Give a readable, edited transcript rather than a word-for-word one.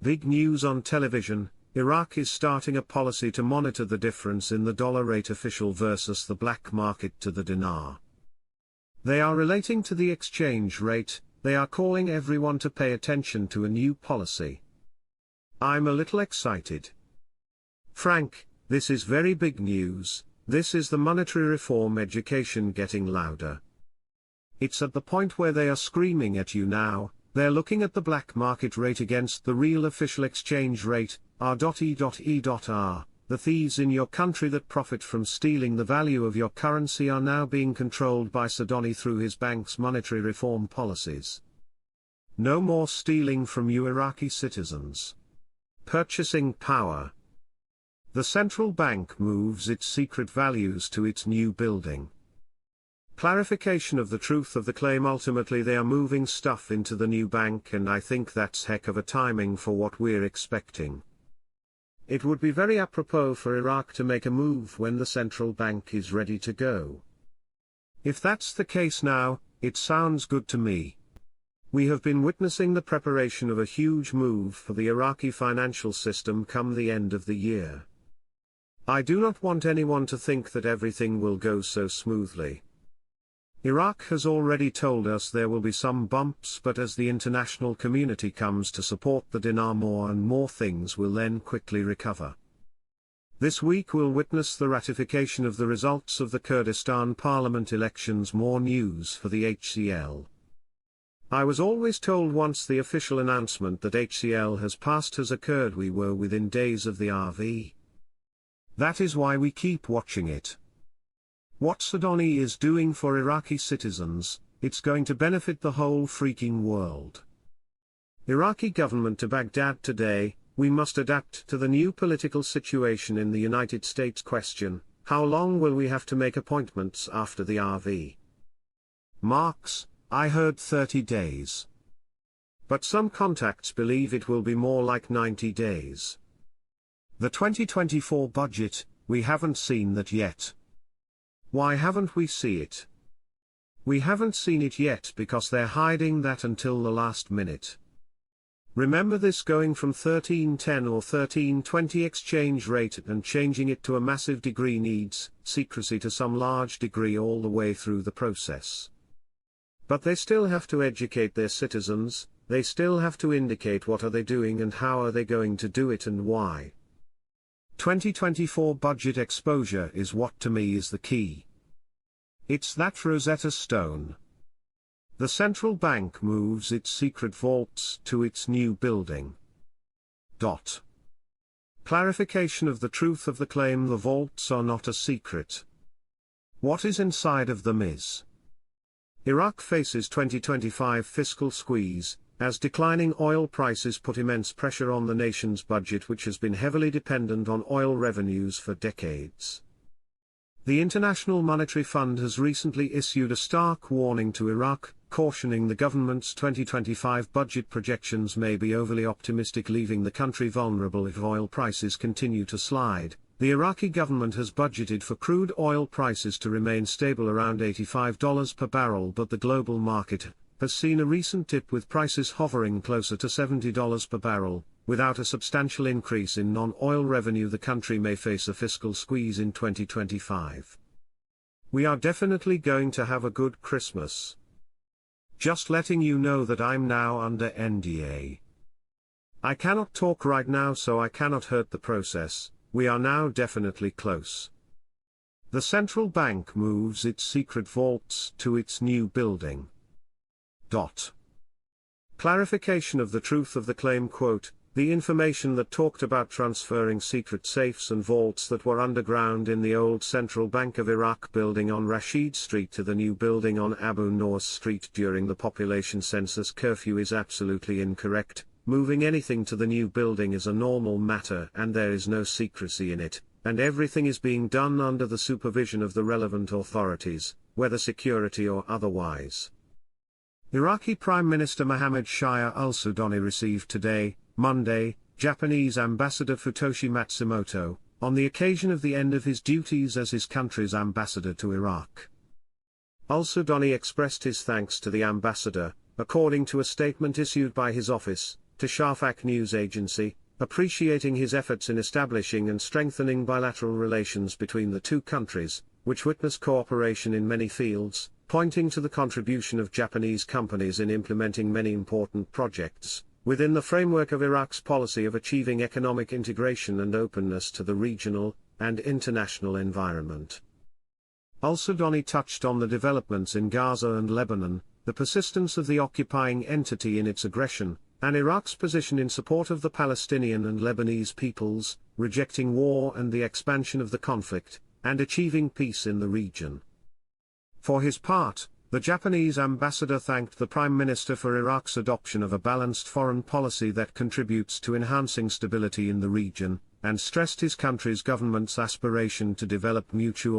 Big news on television: Iraq is starting a policy to monitor the difference in the dollar rate official versus the black market to the dinar. They are relating to the exchange rate. They are calling everyone to pay attention to a new policy. I'm a little excited. Frank, this is very big news. This is the monetary reform education getting louder. It's at the point where they are screaming at you now. They're looking at the black market rate against the real official exchange rate, R.E.E.R. The thieves in your country that profit from stealing the value of your currency are now being controlled by Sudani through his bank's monetary reform policies. No more stealing from you Iraqi citizens. Purchasing power. The central bank moves its secret values to its new building. Clarification of the truth of the claim. Ultimately they are moving stuff into the new bank, and I think that's heck of a timing for what we're expecting. It would be very apropos for Iraq to make a move when the central bank is ready to go. If that's the case now, it sounds good to me. We have been witnessing the preparation of a huge move for the Iraqi financial system come the end of the year. I do not want anyone to think that everything will go so smoothly. Iraq has already told us there will be some bumps, but as the international community comes to support the dinar more and more, things will then quickly recover. This week we'll witness the ratification of the results of the Kurdistan parliament elections. More news for the HCL. I was always told once the official announcement that HCL has passed has occurred, we were within days of the RV. That is why we keep watching it. What Sudani is doing for Iraqi citizens, it's going to benefit the whole freaking world. Iraqi government to Baghdad today: we must adapt to the new political situation in the United States. Question: how long will we have to make appointments after the RV? Marks: I heard 30 days. But some contacts believe it will be more like 90 days. The 2024 budget, we haven't seen that yet. Why haven't we seen it? We haven't seen it yet because they're hiding that until the last minute. Remember this: going from 1310 or 1320 exchange rate and changing it to a massive degree needs secrecy to some large degree all the way through the process. But they still have to educate their citizens, they still have to indicate what are they doing and how are they going to do it and why. 2024 budget exposure is what to me is the key. It's that Rosetta Stone. The central bank moves its secret vaults to its new building. Clarification of the truth of the claim: the vaults are not a secret. What is inside of them is. Iraq faces 2025 fiscal squeeze, as declining oil prices put immense pressure on the nation's budget, which has been heavily dependent on oil revenues for decades. The International Monetary Fund has recently issued a stark warning to Iraq, cautioning the government's 2025 budget projections may be overly optimistic, leaving the country vulnerable if oil prices continue to slide. The Iraqi government has budgeted for crude oil prices to remain stable around $85 per barrel, but the global market has seen a recent dip, with prices hovering closer to $70 per barrel. Without a substantial increase in non-oil revenue, the country may face a fiscal squeeze in 2025. We are definitely going to have a good Christmas. Just letting you know that I'm now under NDA. I cannot talk right now, so I cannot hurt the process. We are now definitely close. The central bank moves its secret vaults to its new building. Clarification of the truth of the claim. Quote: the information that talked about transferring secret safes and vaults that were underground in the old Central Bank of Iraq building on Rashid Street to the new building on Abu Noor Street during the population census curfew is absolutely incorrect. Moving anything to the new building is a normal matter and there is no secrecy in it, and everything is being done under the supervision of the relevant authorities, whether security or otherwise. Iraqi Prime Minister Mohammed Shia al-Sudani received today, Monday, Japanese Ambassador Futoshi Matsumoto, on the occasion of the end of his duties as his country's ambassador to Iraq. Al-Sudani expressed his thanks to the ambassador. According to a statement issued by his office, to Shafak news agency, appreciating his efforts in establishing and strengthening bilateral relations between the two countries, which witness cooperation in many fields, pointing to the contribution of Japanese companies in implementing many important projects, within the framework of Iraq's policy of achieving economic integration and openness to the regional and international environment. Al-Sudani touched on the developments in Gaza and Lebanon, the persistence of the occupying entity in its aggression, and Iraq's position in support of the Palestinian and Lebanese peoples, rejecting war and the expansion of the conflict, and achieving peace in the region. For his part, the Japanese ambassador thanked the Prime Minister for Iraq's adoption of a balanced foreign policy that contributes to enhancing stability in the region, and stressed his country's government's aspiration to develop mutual